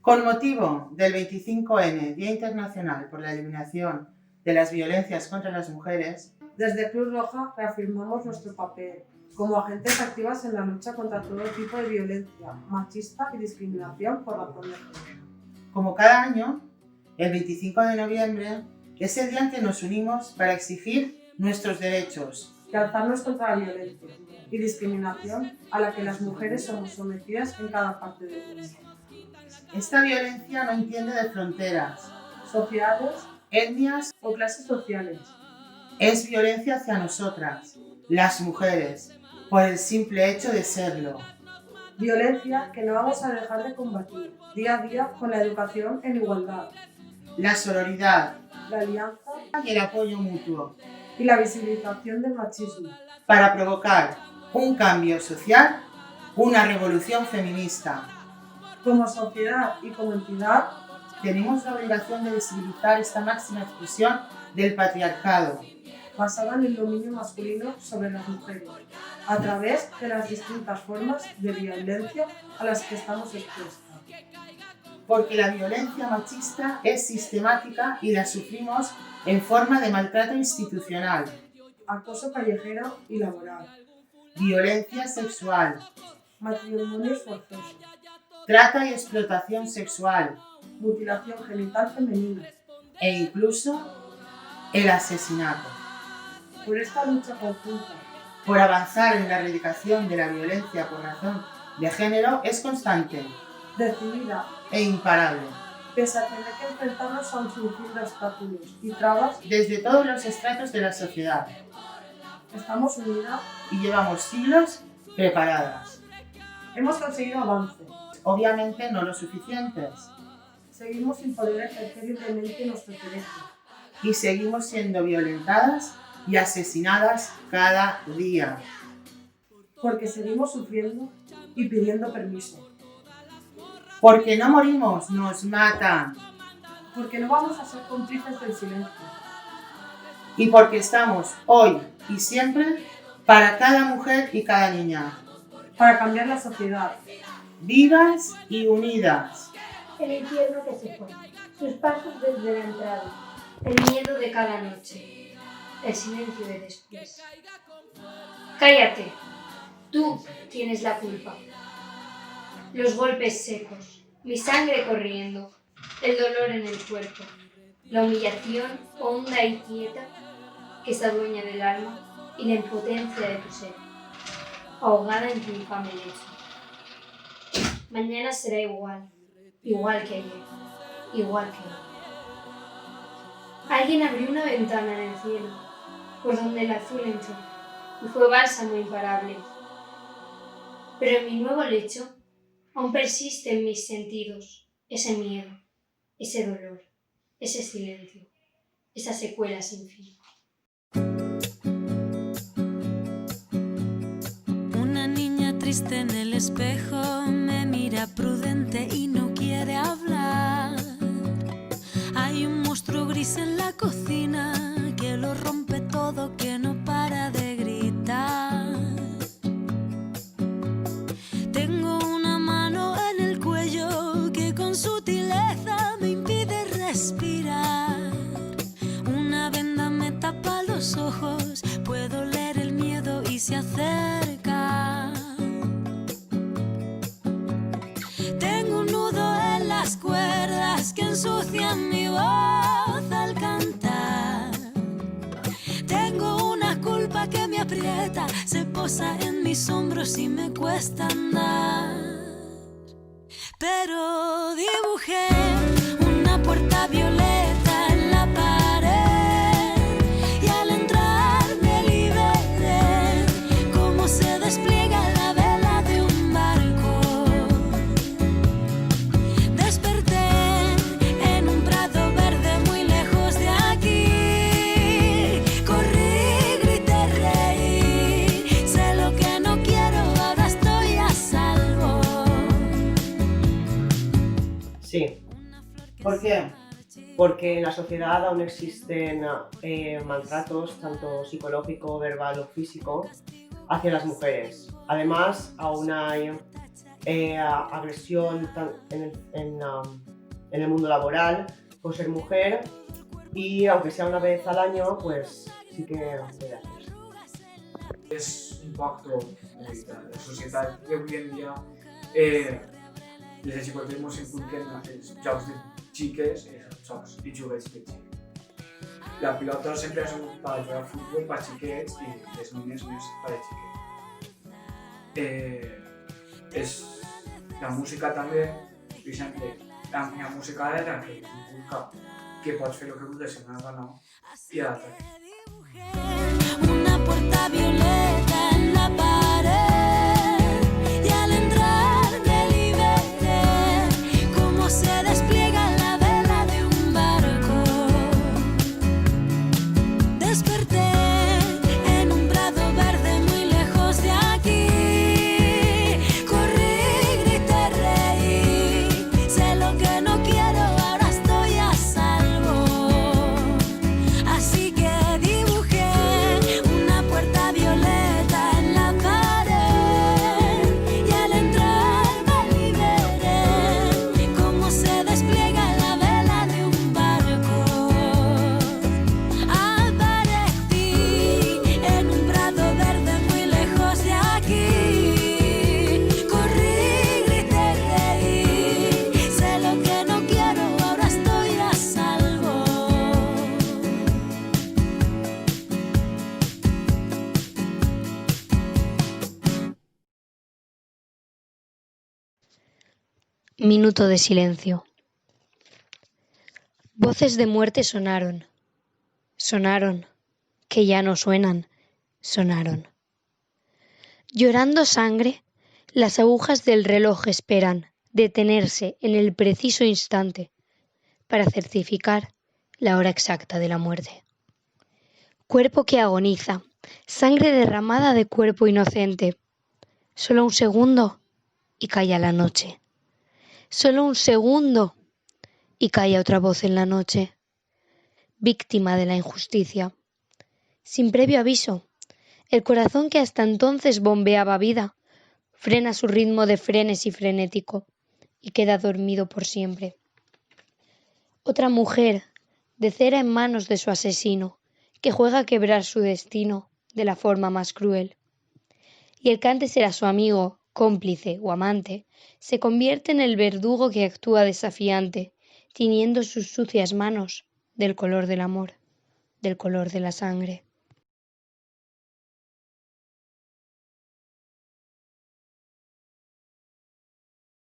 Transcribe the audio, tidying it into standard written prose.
Con motivo del 25N, Día Internacional por la Eliminación de las Violencias contra las Mujeres, desde Cruz Roja reafirmamos nuestro papel como agentes activas en la lucha contra todo tipo de violencia machista y discriminación por razón de género. Como cada año, el 25 de noviembre es el día en que nos unimos para exigir nuestros derechos y alzarnos contra la violencia y discriminación a la que las mujeres somos sometidas en cada parte del mundo. Esta violencia no entiende de fronteras, sociedades, etnias o clases sociales. Es violencia hacia nosotras, las mujeres, por el simple hecho de serlo. Violencia que no vamos a dejar de combatir día a día con la educación en igualdad, La sororidad, la alianza y el apoyo mutuo, y la visibilización del machismo, para provocar un cambio social, una revolución feminista. Como sociedad y como entidad, tenemos la obligación de visibilizar esta máxima expresión del patriarcado, basada en el dominio masculino sobre las mujeres, a través de las distintas formas de violencia a las que estamos expuestas. Porque la violencia machista es sistemática y la sufrimos en forma de maltrato institucional, acoso callejero y laboral, violencia sexual, matrimonios forzosos, trata y explotación sexual, mutilación genital femenina e incluso el asesinato. Por esta lucha conjunta, por avanzar en la erradicación de la violencia por razón de género es constante, decidida e imparable, pese a tener que enfrentarnos a un sinfín de obstáculos y trabas desde todos los estratos de la sociedad. Estamos unidas y llevamos siglos preparadas. Hemos conseguido avances, obviamente no los suficientes. Seguimos sin poder ejercer libremente nuestros derechos. Y seguimos siendo violentadas y asesinadas cada día. Porque seguimos sufriendo y pidiendo permiso. Porque no morimos, nos matan. Porque no vamos a ser cómplices del silencio. Y porque estamos hoy y siempre para cada mujer y cada niña. Para cambiar la sociedad. Vivas y unidas. El infierno que se fue, sus pasos desde la entrada, el miedo de cada noche, el silencio de después. Cállate, tú tienes la culpa. Los golpes secos, mi sangre corriendo, el dolor en el cuerpo, la humillación honda y quieta que se adueña del alma y la impotencia de tu ser, ahogada en tu infame lecho. Mañana será igual que ayer, igual que hoy. Alguien abrió una ventana en el cielo, por donde el azul entró, y fue bálsamo imparable. Pero en mi nuevo lecho aún persiste en mis sentidos ese miedo, ese dolor, ese silencio, esa secuela sin fin. Una niña triste en el espejo me mira prudente y no quiere hablar. Hay un monstruo gris en la cocina que lo rompe todo, que no para de gritar. Tengo una mano en el cuello que con sutileza me impide respirar. Una venda me tapa los ojos, puedo leer el miedo y se acerca. Tengo un nudo en las cuerdas que ensucian mi voz al cantar. Tengo una culpa que me aprieta, se posa en mis hombros y me cuesta andar. Pero dibujé una puerta violeta en la pared y al entrar me liberé, como se despliega la vela de un barco. Desperté en un prado verde muy lejos de aquí. Corrí, grité, reí, sé lo que no quiero, ahora estoy a salvo. Sí. ¿Por qué? Porque en la sociedad aún existen maltratos, tanto psicológico, verbal o físico, hacia las mujeres. Además, aún hay agresión en el mundo laboral por ser mujer, y aunque sea una vez al año, pues sí que debe hacerse. És un pacte de la societat d'avui en dia. Des de xicotets ens inculquen els jocs de xiques i els jocs i joguets de xiques. La pilota sempre ha sigut per jugar a futbol per xiquets i les mines més per a xiquets. La música també, per exemple, la meva música era que inculca que pots fer el que vulguis en una gana i a l'altra. Una puerta violeta en la pared y al entrar me liberté, como se despliega la vela de un barco. Desperté en un prado verde muy lejos de aquí, corrí, grité, reí, sé lo que no quiero, ahora estoy a salvo, así que dibujé una puerta violeta en la pared y al entrar me liberé, como se despliega la vela de un barco. Aparecí en un prado verde muy lejos de aquí, corrí, grité, reí, sé lo que no quiero, ahora estoy a salvo. Minuto de silencio. Voces de muerte sonaron, que ya no suenan, sonaron. Llorando sangre, las agujas del reloj esperan detenerse en el preciso instante para certificar la hora exacta de la muerte. Cuerpo que agoniza, sangre derramada de cuerpo inocente. Solo un segundo y calla la noche. Solo un segundo y calla otra voz en la noche. Víctima de la injusticia. Sin previo aviso, el corazón que hasta entonces bombeaba vida frena su ritmo de frenesí frenético y queda dormido por siempre. Otra mujer, de cera en manos de su asesino, que juega a quebrar su destino de la forma más cruel. Y el que antes era su amigo, cómplice o amante, se convierte en el verdugo que actúa desafiante, tiñendo sus sucias manos del color del amor, del color de la sangre.